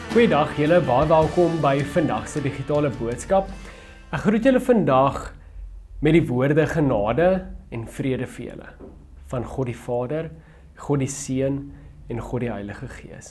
Goeiedag julle, baie welkom by vandag se digitale boodskap. Ek groet julle vandag met die woorde genade en vrede vir julle van God die Vader, God die Seun en God die Heilige Gees.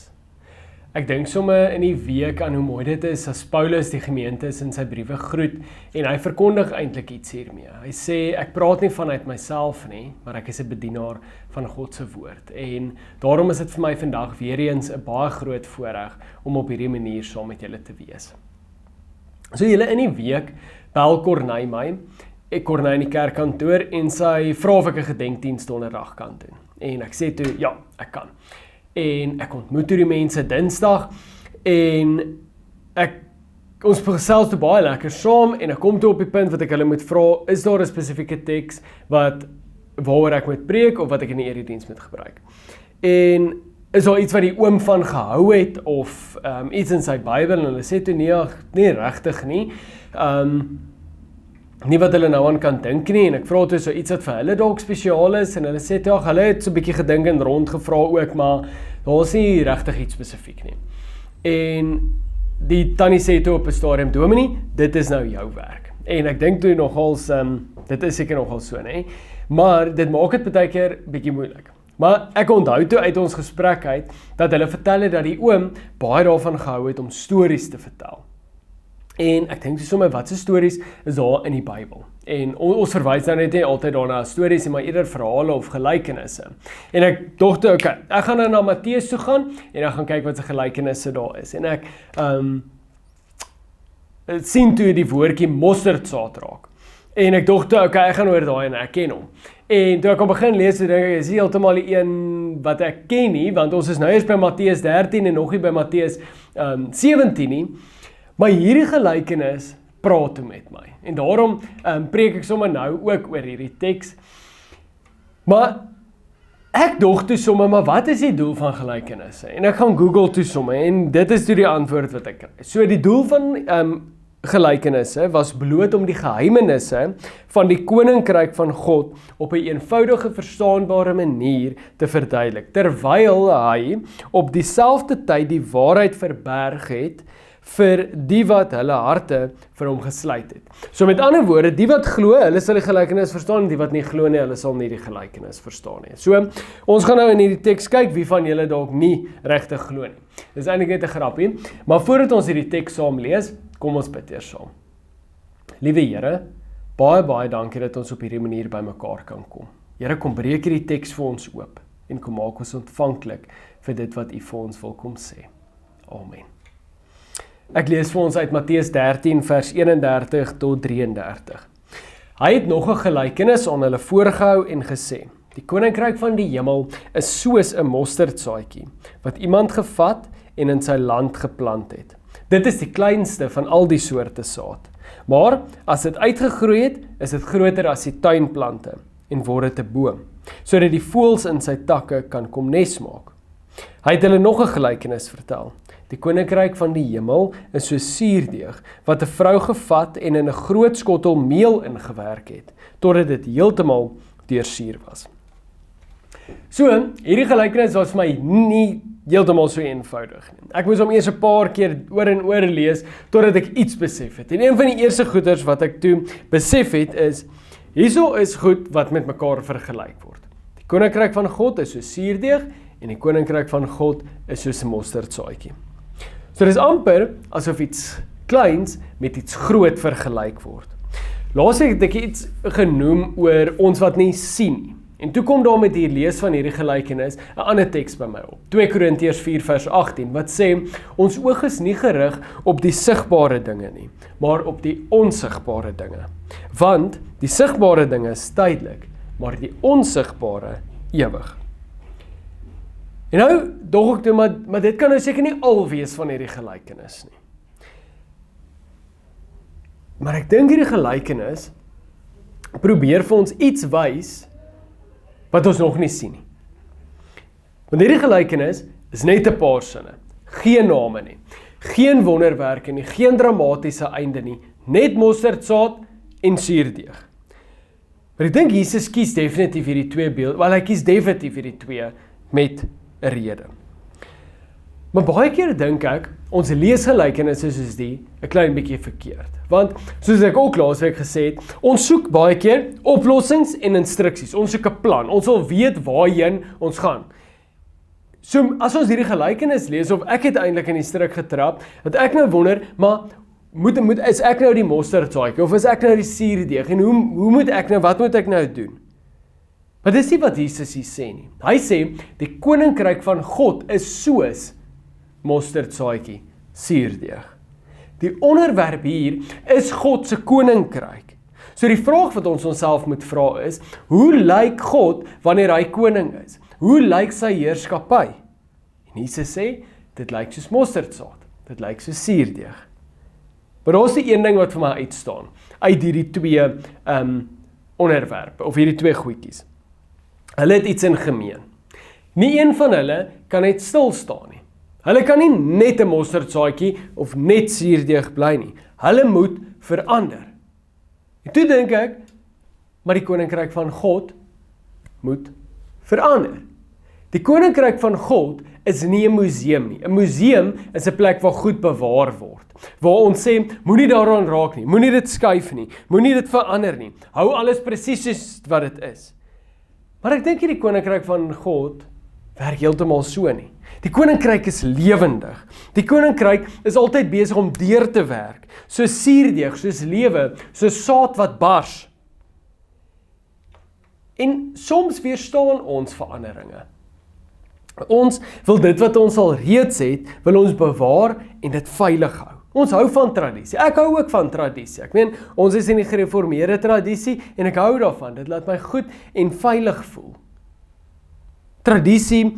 Ek dink sommer in die week aan hoe mooi dit is as Paulus die gemeente in sy briewe groet en hy verkondig eintlik iets hiermee. Hy sê ek praat nie vanuit myself nie, maar ek is 'n bedienaar van God se woord. En daarom is dit vir my vandag weer eens 'n baie groot voorreg om op hierdie manier saam met julle te wees. So julle in die week bel Corneille my, Corneille in die kerkkantoor en sy vra of ek 'n gedenkdiens donderdag kan doen. En ek sê toe ja, ek kan. En ek ontmoet die mense Dinsdag en ons gesels toe baie lekker saam en ek kom toe op die punt wat ek hulle moet vra, is daar 'n spesifieke teks waaroor ek moet preek of wat ek in die erediens moet gebruik? En is daar iets wat die oom van gehou het of iets in sy Bybel en hulle sê toe nee regtig nie. Nie wat hulle nou aan kan dink nie en ek vra toe so iets wat vir hulle dalk spesiaal is en hulle sê toe hulle het so 'n bietjie gedink en rondgevra ook, maar daar is nie regtig iets spesifiek nie. En die tannie sê toe op 'n stadium, Dominee, dit is nou jou werk. En ek dink toe nogals dit is seker nogal so, nê? Maar dit maak dit baie keer bietjie moeilik. Maar ek onthou toe uit ons gesprek uit dat hulle vertel het dat die oom baie daarvan gehou het om stories te vertel. En ek dink sommer wat se stories is daar in die Bybel. En ons verwys nou net nie altyd daarna stories, maar eerder verhale of gelykenisse. En ek dink toe, okay, ek gaan nou na Matteus toe gaan en ek gaan kyk wat se gelykenisse daar is. En ek sien toe die woordjie mosterdsaad raak. En ek dink toe, okay, ek gaan oor daai en ek ken hom. En toe ek kon begin lees, dink ek, is nie heeltemal die een wat ek ken nie, want ons is nou eers by Matteus 13 en nog nie by Matteus 17 nie. Maar hierdie gelykenis praat toe met my. En daarom preek ek sommer nou ook oor hierdie teks. Maar ek dog toe sommer, maar wat is die doel van gelykenisse? En ek gaan Google toe sommer en dit is toe die antwoord wat ek kry. So die doel van gelykenisse was bloot om die geheimenisse van die koninkryk van God op 'n eenvoudige verstaanbare manier te verduidelik, terwyl hy op dieselfde tyd die waarheid verberg het vir die wat hulle harte vir hom gesluit het. So met ander woorde, die wat glo, hulle sal die gelykenis verstaan, en die wat nie glo nie, hulle sal nie die gelykenis verstaan nie. So, ons gaan nou in hierdie teks kyk wie van julle dalk nie regtig glo nie. Dis eintlik net 'n grappie, maar voordat ons hierdie teks saam lees, kom ons bid eers saam. Liewe Here, baie dankie dat ons op hierdie manier by mekaar kan kom. Here, kom breek hierdie teks vir ons oop en kom maak ons ontvanklik vir dit wat U vir ons wil kom sê. Amen. Ek lees vir ons uit Matteus 13 vers 31 tot 33. Hy het nog 'n gelykenis aan hulle voorgehou en gesê: Die koninkryk van die hemel is soos 'n mosterdsaadjie wat iemand gevat en in sy land geplant het. Dit is die kleinste van al die soorte saad. Maar as dit uitgegroei het, is dit groter as die tuinplante en word dit 'n boom, sodat die voëls in sy takke kan kom nes maak. Hy het hulle nog 'n gelykenis vertel. Die koninkryk van die hemel is so suurdeeg wat 'n vrou gevat en in 'n groot skottel meel ingewerk het, totdat dit heeltemal deursuur was. So, hierdie gelykenis was vir my nie heeltemal so eenvoudig nie. Ek moes hom eers 'n paar keer oor en oor lees, totdat ek iets besef het. En een van die eerste goeders wat ek toe besef het is, hierso is goed wat met mekaar vergelyk word. Die koninkryk van God is so suurdeeg, en die koninkryk van God is soos 'n mosterdsaadjie. So dis amper asof iets kleins met iets groot vergelyk word. Laasweek het ek iets genoem oor ons wat nie sien nie. En toe kom daar met die lees van hierdie gelykenis 'n ander teks by my op. 2 Korintiërs 4 vers 18 wat sê ons oog is nie gerig op die sigbare dinge nie, maar op die onsigbare dinge. Want die sigbare dinge is tydelik, maar die onsigbare ewig. En nou dog ek toe, maar dit kan nou seker nie al wees van hierdie gelykenis nie. Maar ek dink hierdie gelykenis probeer vir ons iets wys wat ons nog nie sien nie. Want hierdie gelykenis is net 'n paar sinne, geen name nie, geen wonderwerke nie, geen dramatiese einde nie, net mosterdsaad en suurdeeg. Maar ek dink Jesus kies definitief hierdie twee beelde, hy kies definitief hierdie twee met 'n rede. Maar baie keer dink ek, ons leesgelykenisse soos die 'n klein bietjie verkeerd. Want, soos ek ook laasweek gesê het, ons soek baie keer oplossings en instruksies. Ons soek 'n plan. Ons wil weet waarheen ons gaan. So, as ons hierdie gelykenis lees, of ek het eintlik in die struik getrap, dat ek nou wonder, maar is ek nou die mosterdsaadjie, of is ek nou die suurdeeg, en hoe moet ek nou, wat moet ek nou doen? Maar dis nie wat Jesus hier sê nie. Hy sê, die koninkryk van God is soos mosterdsaadjie, suurdeeg. Die onderwerp hier is God se koninkryk. So die vraag wat ons onsself moet vra is, hoe lyk God wanneer hy koning is? Hoe lyk sy heerskappy? En Jesus sê, dit lyk soos mosterdsaad, dit lyk soos suurdeeg. Maar daar is die een ding wat vir my uitstaan, uit hierdie twee onderwerpe, of hierdie twee goedjies. Hulle het iets in gemeen. Nie een van hulle kan net stil staan nie. Hulle kan nie net 'n mosterdsaadjie of net suurdeeg bly nie. Hulle moet verander. En toe dink ek, maar die koninkryk van God moet verander. Die koninkryk van God is nie 'n museum nie. 'n Museum is 'n plek waar goed bewaar word. Waar ons sê, moenie daaraan raak nie, moenie dit skuif nie, moenie dit verander nie. Hou alles presies soos wat dit is. Maar ek dink die koninkryk van God werk heeltemal so nie. Die koninkryk is lewendig. Die koninkryk is altyd besig om deur te werk, soos suurdeeg, soos lewe, soos saad wat bars. En soms weerstaan ons veranderinge. Ons wil dit wat ons al reeds het, wil ons bewaar en dit veilig hou. Ons hou van tradisie. Ek hou ook van tradisie. Ek meen, ons is in die gereformeerde tradisie en ek hou daarvan. Dit laat my goed en veilig voel. Tradisie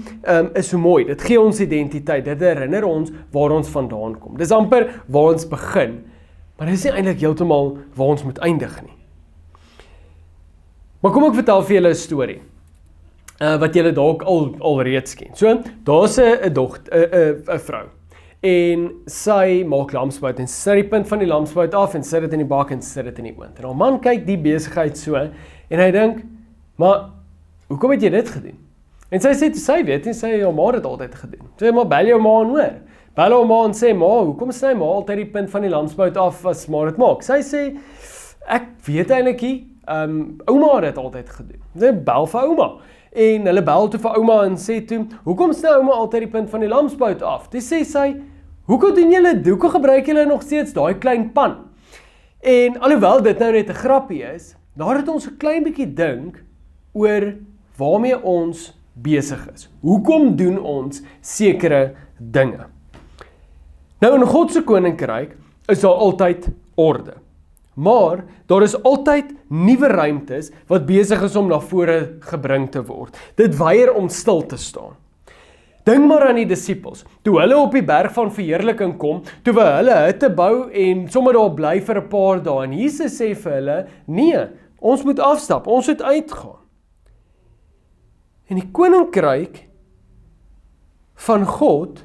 is so mooi. Dit gee ons identiteit. Dit herinner ons waar ons vandaan kom. Dis amper waar ons begin, maar dit is nie eintlik heeltemal waar ons moet eindig nie. Maar kom ek vertel vir julle 'n storie. Wat julle dalk al reeds ken. So, daar's 'n vrou. En sy maak lamsbout en sit die punt van die lamsbout af en sit dit in die bak en sit dit in die oond. En haar man kyk die besigheid so en hy dink, maar hoekom het jy dit gedoen? En sy sê, sy weet en sy haar ma het dit altyd gedoen. Sy sê, maar bel jou ma en hoor. Bel haar ma en sê, ma, hoekom sny ma altyd die punt van die lamsbout af as ma dit maak? Sy sê, ek weet eintlik nie, ouma het dit altyd gedoen. Sy bel vir ouma. En hulle bel toe vir ouma en sê toe, hoekom sny ouma altyd die punt van die lamsbout af? Dis sê sy, hoekom gebruik julle nog steeds daai klein pan? En alhoewel dit nou net 'n grappie is, daar het ons 'n klein bietjie dink oor waarmee ons besig is. Hoekom doen ons sekere dinge? Nou in God se koninkryk is daar altyd orde. Maar daar is altyd nuwe ruimtes wat besig is om na vore gebring te word. Dit weier om stil te staan. Dink maar aan die disippels. Toe hulle op die berg van verheerliking kom, toe wou hulle hutte bou en sommer daar bly vir 'n paar dae. En Jesus sê vir hulle, nee, ons moet afstap, ons moet uitgaan. En die koninkryk van God,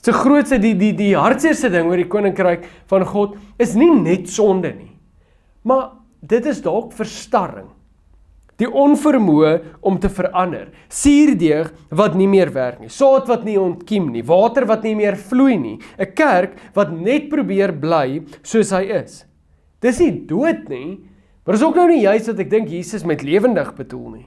se grootste, die hartseerste ding oor die koninkryk van God, is nie net sonde nie. Maar dit is dalk verstarring. Die onvermoë om te verander. Suurdeeg wat nie meer werk nie. Saad wat nie ontkiem nie. Water wat nie meer vloei nie. 'n Kerk wat net probeer bly soos hy is. Dis nie dood nie, maar is ook nou nie juist wat ek dink Jesus met lewendig bedoel nie.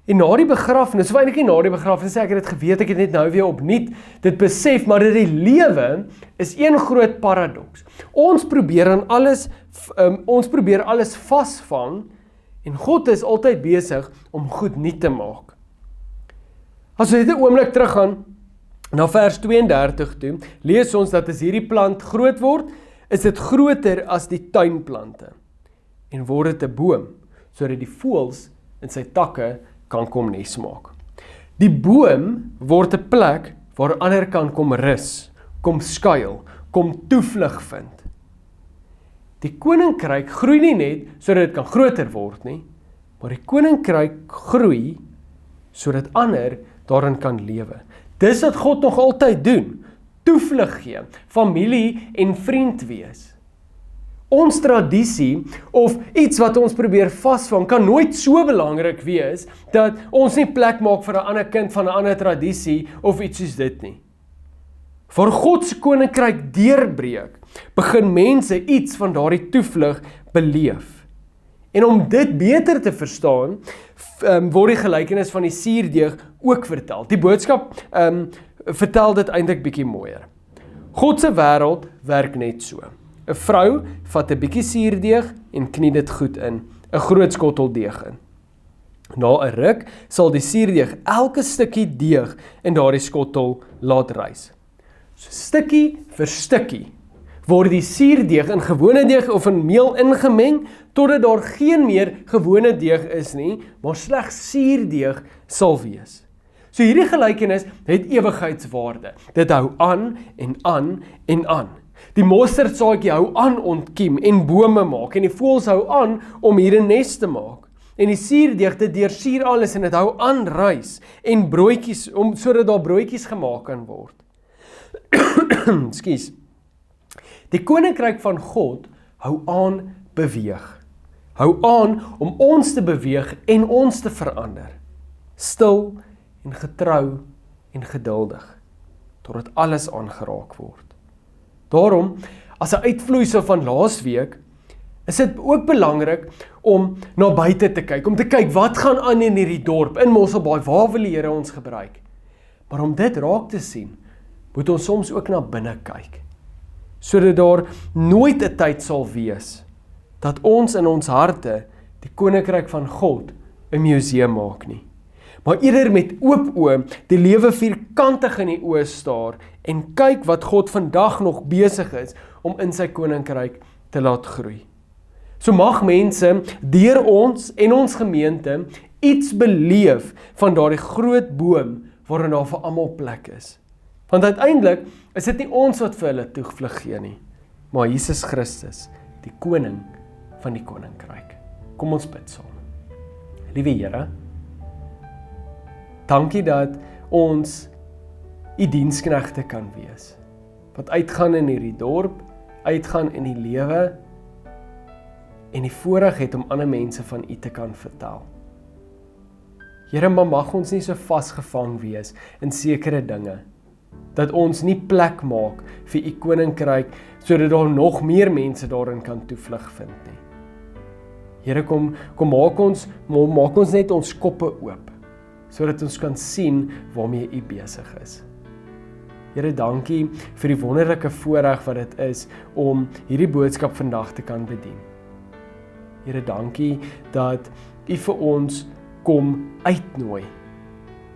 En na die begrafnis, of eintlik nie na die begrafnis, ek het dit geweet, ek het net nou weer opnuut dit besef, maar dat die lewe is een groot paradoks. Ons probeer alles vasvang, en God is altyd besig om goed nuut te maak. As ons net 'n oomblik teruggaan na vers 32 toe, lees ons dat as hierdie plant groot word, is dit groter as die tuinplante, en word dit 'n boom, sodat die voëls in sy takke kan kom nes maak. Die boom word 'n plek waar ander kan kom rus, kom skuil, kom toevlug vind. Die koninkryk groei nie net sodat dit kan groter word nie, maar die koninkryk groei sodat ander daarin kan lewe. Dis wat God nog altyd doen, toevlug gee, familie en vriend wees. Ons tradisie, of iets wat ons probeer vasvang, kan nooit so belangrik wees, dat ons nie plek maak vir 'n ander kind van 'n ander tradisie, of iets soos dit nie. Waar God se koninkryk deurbreek, begin mense iets van daardie toevlug beleef. En om dit beter te verstaan, word die gelykenis van die suurdeeg ook vertel. Die boodskap vertel dit eintlik bietjie mooier. God se wêreld werk net so. 'n Vrou vat 'n bietjie suurdeeg en knie dit goed in, 'n groot skottel deeg in. Na 'n ruk sal die suurdeeg elke stukkie deeg in daardie skottel laat rys. So stukkie vir stukkie word die suurdeeg in gewone deeg of in meel ingemeng, totdat daar geen meer gewone deeg is nie, maar slegs suurdeeg sal wees. So hierdie gelykenis het ewigheidswaarde. Dit hou aan en aan en aan. Die mosterdsaadjie hou aan ontkiem en bome maak, en die voëls hou aan om hier 'n nes te maak. En die suurdeeg, dit deursuur alles en dit hou aan rys en broodjies, sodat daar broodjies gemaak kan word. Ekskuus. Die koninkryk van God hou aan beweeg. Hou aan om ons te beweeg en ons te verander. Stil en getrou en geduldig, totdat alles aangeraak word. Daarom, as 'n uitvloeisel van laasweek, is dit ook belangrik om na buite te kyk, om te kyk wat gaan aan in hierdie dorp, in Mosselbaai, waar wil die Here ons gebruik? Maar om dit raak te sien, moet ons soms ook na binne kyk, sodat daar nooit 'n tyd sal wees, dat ons in ons harte die koninkryk van God 'n museum maak nie. Maar eerder met oop oë die lewe vierkantig in die oë staar en kyk wat God vandag nog besig is om in sy koninkryk te laat groei. So mag mense deur ons en ons gemeente iets beleef van daardie groot boom waarin daar vir almal plek is. Want uiteindelik is dit nie ons wat vir hulle toevlug gee nie, maar Jesus Christus, die koning van die koninkryk. Kom ons bid saam. Liewe Here, dankie dat ons u diensknegte kan wees, wat uitgaan in hierdie dorp, uitgaan in die lewe, en die voorreg het om ander mense van u te kan vertel. Here, maar mag ons nie so vasgevang wees in sekere dinge, dat ons nie plek maak vir u koninkryk, sodat daar nog meer mense daarin kan toevlug vind nie. Here, kom maak ons net ons koppe oop, sodat ons kan sien waarmee u besig is. Here, dankie vir die wonderlike voorreg wat dit is om hierdie boodskap vandag te kan bedien. Here, dankie dat u vir ons kom uitnooi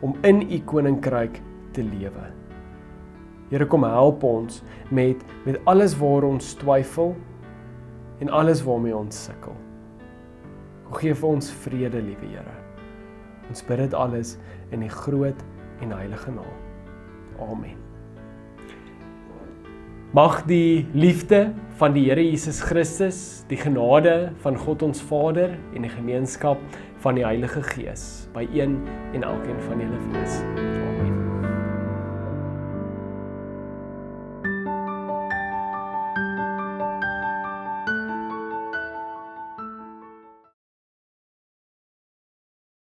om in u koninkryk te lewe. Here, kom help ons met alles waar ons twyfel en alles waarmee ons sukkel. Kom gee vir ons vrede, liewe Here. Ons bid dit alles in die groot en heilige naam. Amen. Mag die liefde van die Here Jesus Christus, die genade van God ons Vader en die gemeenskap van die Heilige Gees by een en elkeen van julle wees.